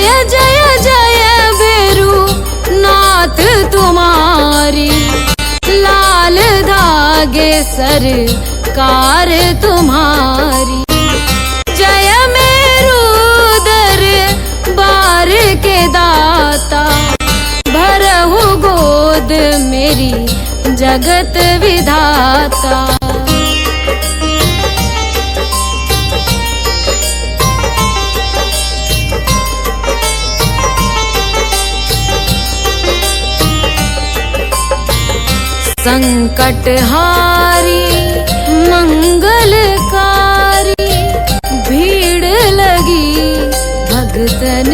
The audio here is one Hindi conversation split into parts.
जय जय जय भैरू नाथ तुम्हारी, लाल धागे सरकार तुम्हारी। जय मेरू दरबार के दाता, भरहु गोद मेरी जगत विधाता। संकटहारी मंगलकारी, भीड़ लगी भगतन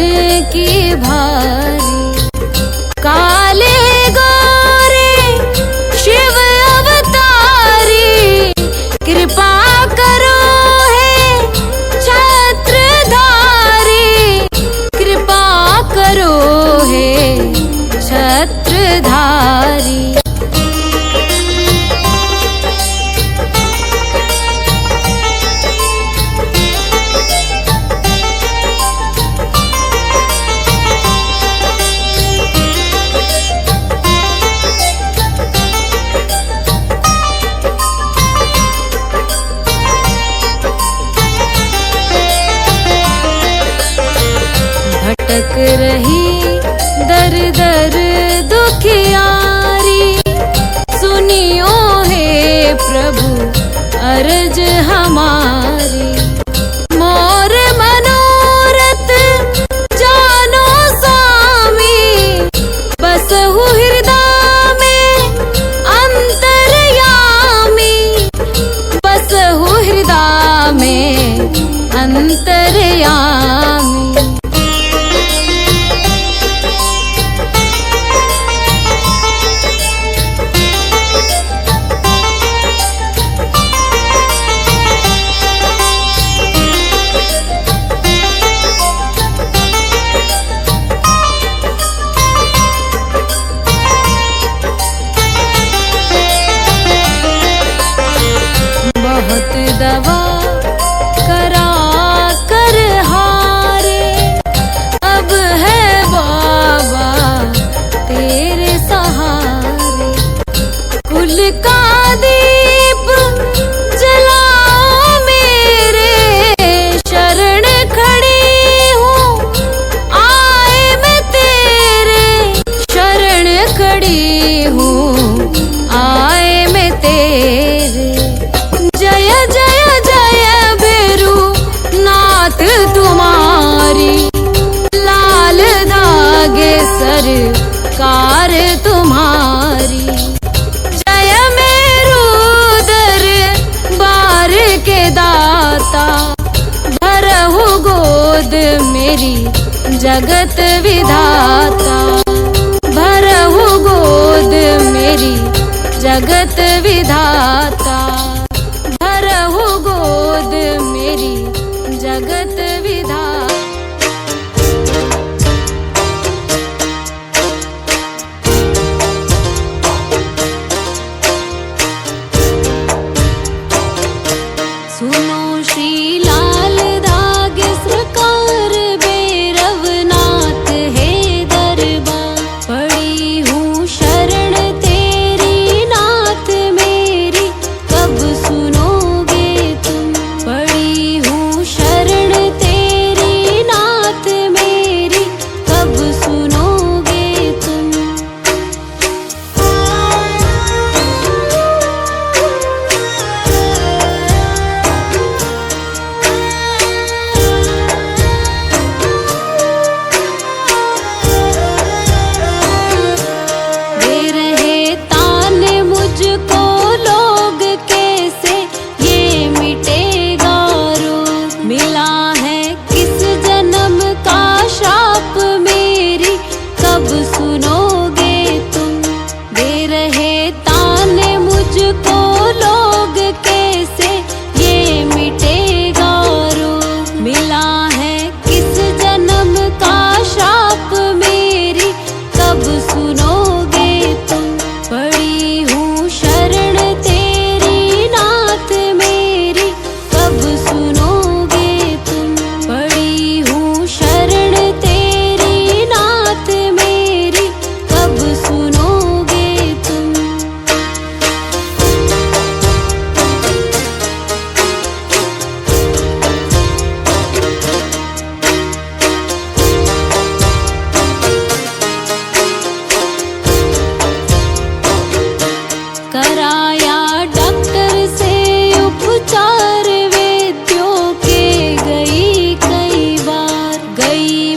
की भारी। काले गोरे शिव अवतारी, कृपा करो हे छत्रधारी, कृपा करो हे छत्रधारी। भटक रही दर दर दुखियारी, सुनियो हे प्रभु अर्ज हमारी। मोर मनोरथ जानो स्वामी, बसहु हृदय में अंतर्यामी, बसहु हृदय में अंतर्यामी। बहुत दवा करा कर हारे, अब है बाबा तेरे सहारे। कुल का दीप जलाओ मेरे, शरण खड़ी हूँ आए मैं तेरे, शरण खड़ी हूँ आए मैं तेरे। जय जय जय भैरू नाथ तुम्हारी, लाल धागे सरकार तुम्हारी। जय मेरू दरबार के दाता, भरहु गोद मेरी जगत विधाता, भरहु गोद मेरी जगत विधाता, भरहु गोद मेरी जगत विधाता। सुनो श्री लाल धागे सरकार, भैरवनाथ है दरबार। पड़ी हूँ शरण तेरी नाथ में,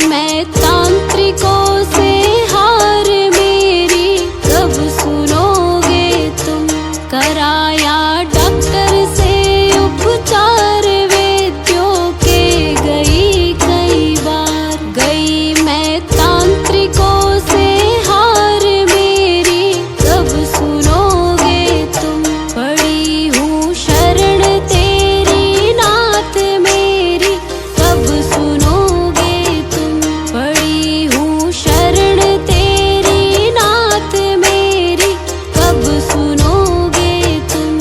मैं तांत्रिकों से हार मेरी, कब सुनोगे तुम। कराया डॉक्टर से उपचार वैद्यों के, गई कई बार। गई मैं तांत्रिकों से हार मेरी, कब सुनोगे तुम। पड़ी हूँ शरण तेरी नाथ मेरी, कब सुनोगे तुम। पड़ी हूँ शरण तेरी नाथ मेरी, कब सुनोगे तुम।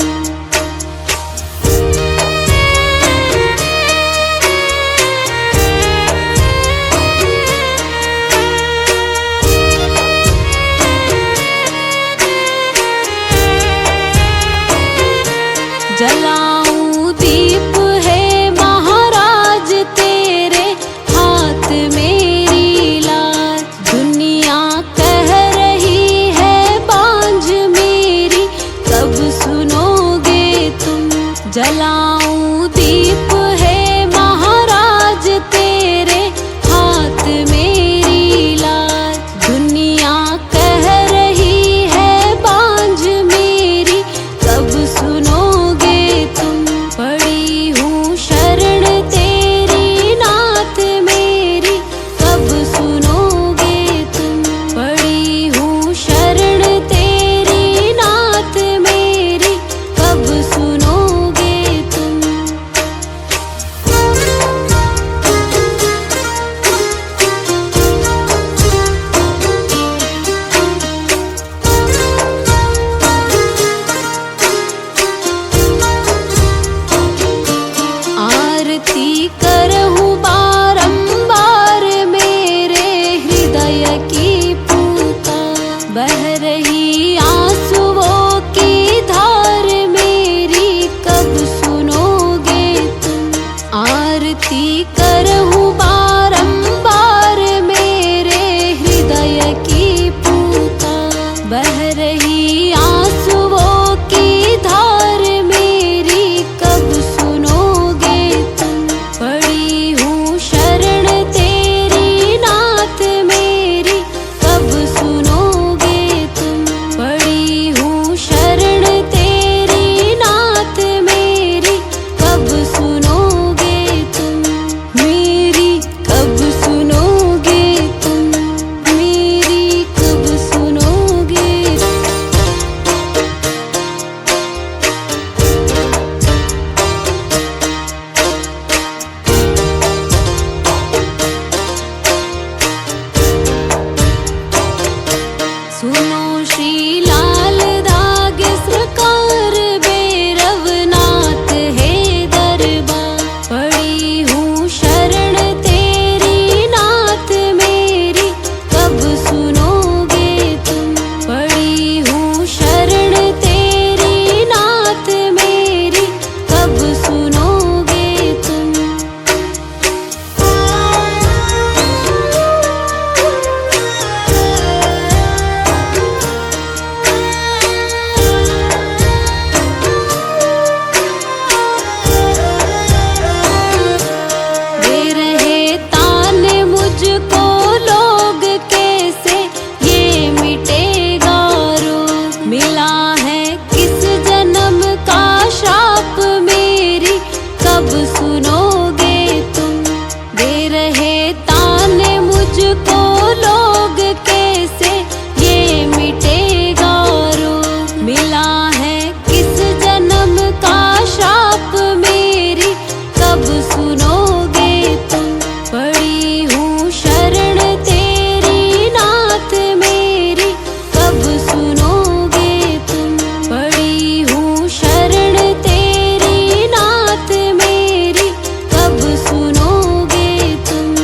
जलाऊं दीप है महाराज तेरे हाथ मेरी लाज। दुनिया कह रही है बांझ मेरी, कब सुनोगे तुम। जलाऊं दीप है महाराज तेरे हाथ मेरी लाज। दुनिया कह रही है बांझ मेरी, कब सुनोगे तुम। पड़ी हूँ शरण तेरी नाथ मेरी, कब सुनोगे तुम। पड़ी हूँ शरण तेरी नाथ मेरी, कब सुनोगे तुम। आरती करहूँ बारंबार मेरे हृदय की पूता। बह रही आंसुओं की धार मेरी, कब सुनोगे तुम। आरती करहूँ बारंबार मेरे हृदय की पूता। बह रही आंसुओं की धार मेरी, कब सुनोगे तुम। पड़ी हूँ शरण तेरी नाथ मेरी, कब सुनोगे तुम। पड़ी हूँ शरण तेरी नाथ मेरी, कब सुनोगे तुम। मेरी कब सुनोगे तुम। मेरी कब सुनोगे। सुनो श्री लाल दाग सरकार भैरवनाथ है दरबार। पड़ी हूँ शरण तेरी नाथ मेरी, कब सुनोगे तुम। पड़ी हूँ शरण तेरी नाथ मेरी, कब सुनोगे तुम। दे रहे ताने मुझको लोग कैसे, ये मिटेगा रोग। मिला है किस जन्म का श्राप मेरी, कब सुनोगे तुम। दे रहे ताने मुझको लोग कैसे, ये मिटेगा रोग। मिला है किस जन्म का श्राप मेरी, कब सुनोगे तुम। पड़ी हूँ शरण तेरी नाथ मेरी, कब सुनोगे तुम। पड़ी हूँ शरण तेरी नाथ मेरी, कब सुनोगे तुम।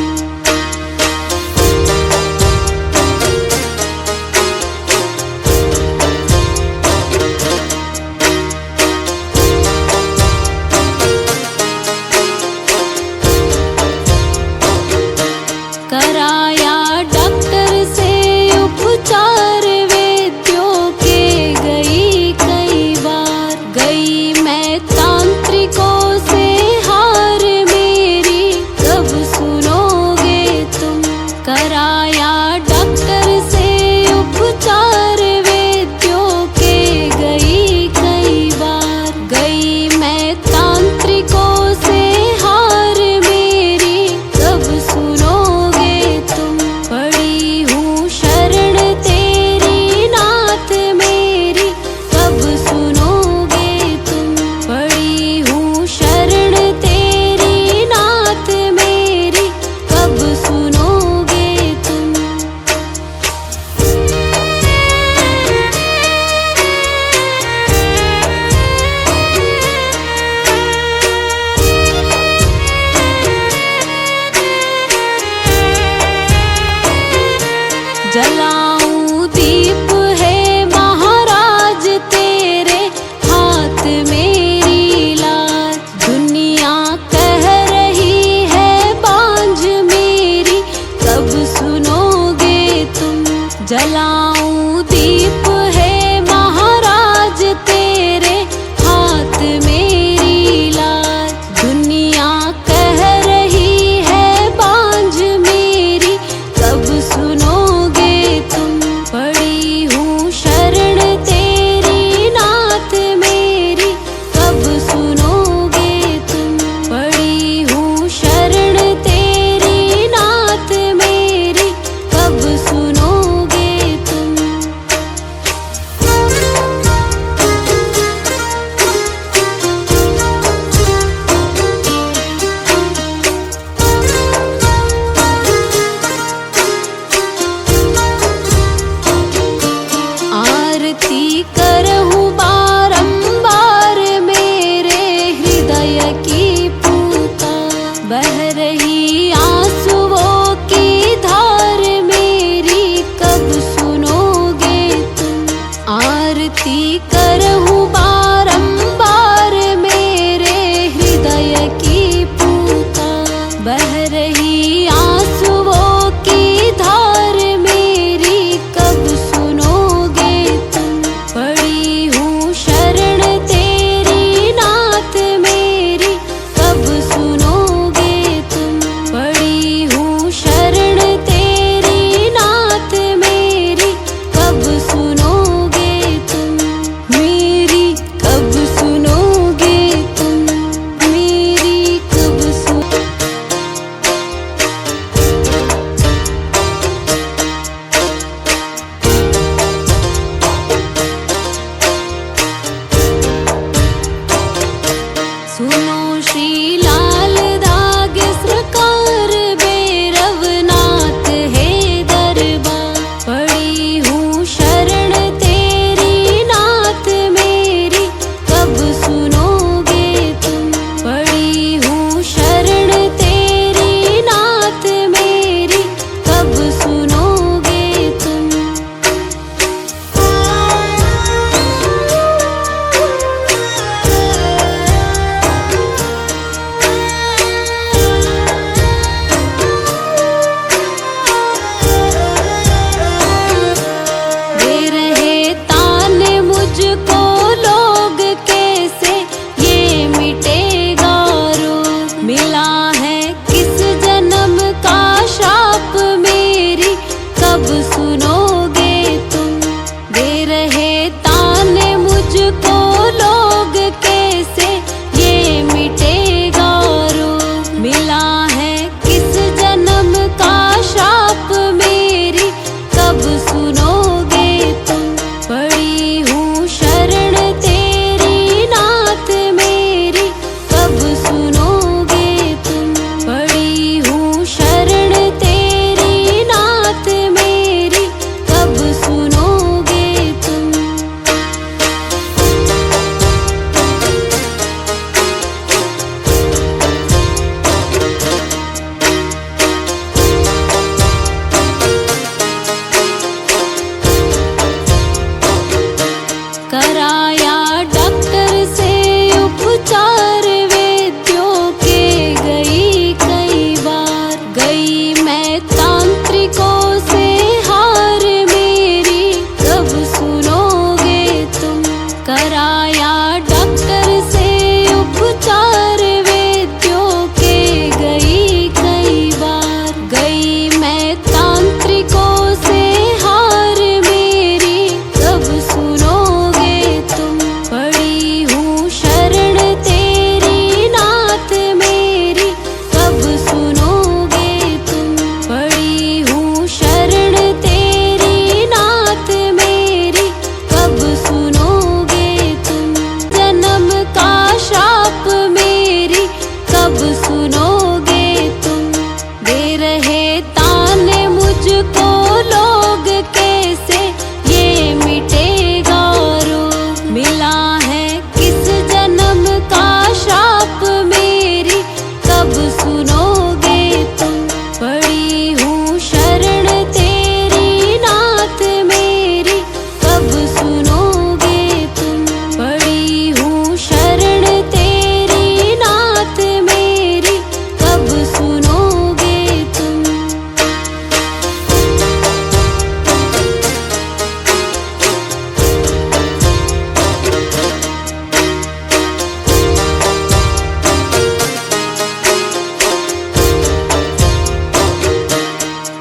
कराया डॉक्टर से उपचार वैद्यों के, गई कई बार। गई मैं तांत्रिकों से हार मेरी, कब सुनोगे तुम। कराया डॉक्टर से उपचार वैद्यों के गई कई बार। गई मैं तांत्रिकों से हार मेरी कब सुनोगे तुम। पड़ी हूँ शरण तेरी नाथ मेरी कब सुनोगे तुम। पड़ी हूँ शरण तेरी नाथ मेरी कब सुनोगे तुम। जलाऊं दीप है महाराज तेरे हाथ मेरी लाज। दुनिया कह रही है बांझ मेरी कब सुनोगे तुम। जलाऊं दीप है महाराज तेरे हाथ मेरी लाज। दुनिया कह रही है बांझ मेरी कब सुनोगे तुम। पड़ी हूँ शरण तेरी नाथ मेरी कब सुनोगे तुम। पड़ी हूँ शरण तेरी नाथ मेरी कब सुनोगे तुम।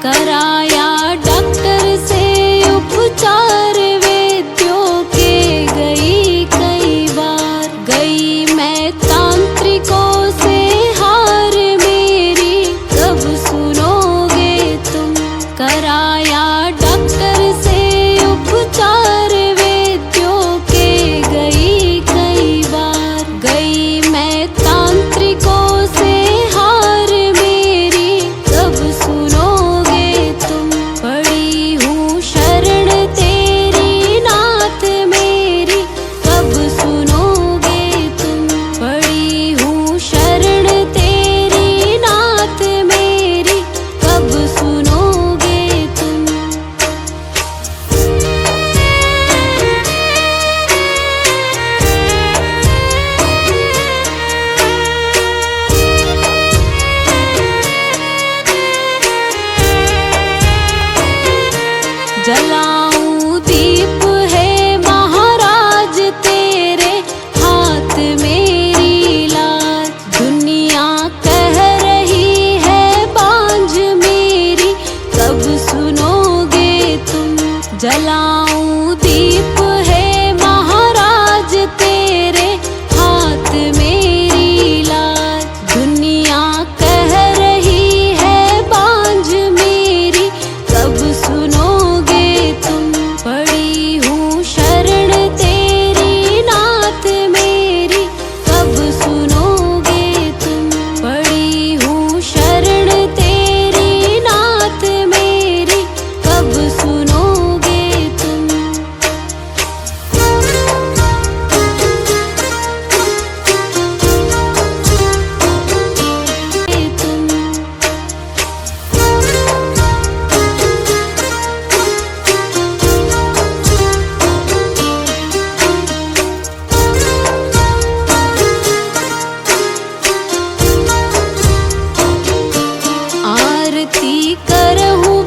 कराया डॉक्टर से उपचार वैद्यों के गई कई बार, गई मैं तांत्रिकों से हार मेरी कब सुनोगे तुम। कराया डॉक्टर से उपचार वैद्यों के गई कई बार, गई मैं तांत्रिकों से हार मेरी कब सुनोगे तुम। पड़ी हूँ शरण तेरी नाथ मेरी कब सुनोगे तुम। पड़ी हूँ शरण तेरी नाथ मेरी कब सुनोगे तुम। जलाऊं दीप है महाराज तेरे हाथ मेरी लाज। दुनिया कह रही है बांझ मेरी कब सुनोगे तुम। जलाऊं दीप है महाराज तेरे हाथ मेरी लाज। दुनिया कह रही है बांझ मेरी कब सुनोगे तुम। पड़ी हूँ शरण तेरी नाथ मेरी कब सुनोगे तुम। पड़ी हूँ शरण तेरी नाथ मेरी कब सुनोगे तुम। आरती करहूँ